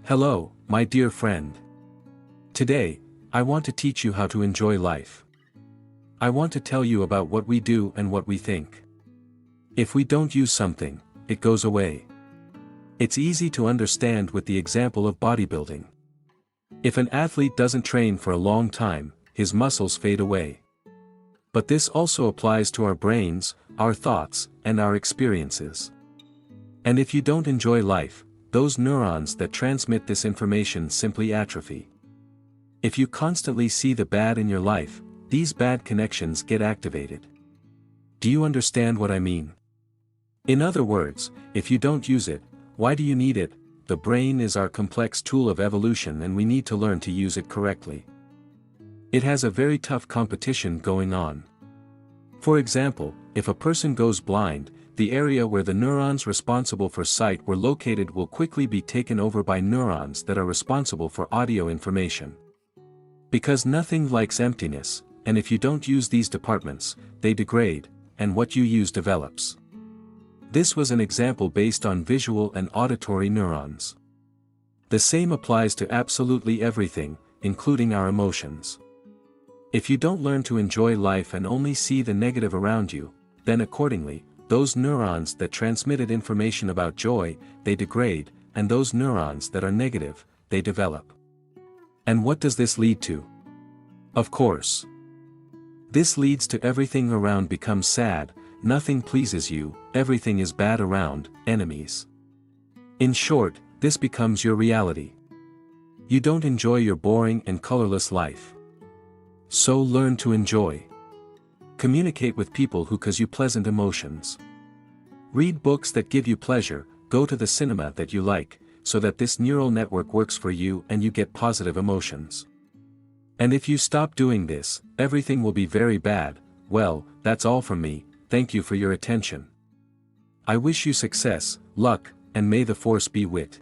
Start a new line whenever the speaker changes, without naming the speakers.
Hello, my dear friend. Today, I want to teach you how to enjoy life. I want to tell you about what we do and what we think. If we don't use something, it goes away. It's easy to understand with the example of bodybuilding. If an athlete doesn't train for a long time, his muscles fade away. But this also applies to our brains, our thoughts, and our experiences. And if you don't enjoy life, those neurons that transmit this information simply atrophy. If you constantly see the bad in your life, these bad connections get activated. Do you understand what I mean? In other words, if you don't use it, why do you need it? The brain is our complex tool of evolution and we need to learn to use it correctly. It has a very tough competition going on. For example, if a person goes blind, the area where the neurons responsible for sight were located will quickly be taken over by neurons that are responsible for audio information. Because nothing likes emptiness, and if you don't use these departments, they degrade, and what you use develops. This was an example based on visual and auditory neurons. The same applies to absolutely everything, including our emotions. If you don't learn to enjoy life and only see the negative around you, then accordingly, those neurons that transmitted information about joy, they degrade, and those neurons that are negative, they develop. And what does this lead to? Of course. This leads to everything around becomes sad, nothing pleases you, everything is bad around, enemies. In short, this becomes your reality. You don't enjoy your boring and colorless life. So learn to enjoy. Communicate with people who cause you pleasant emotions. Read books that give you pleasure, go to the cinema that you like, so that this neural network works for you and you get positive emotions. And if you stop doing this, everything will be very bad. Well, that's all from me, thank you for your attention. I wish you success, luck, and may the force be with.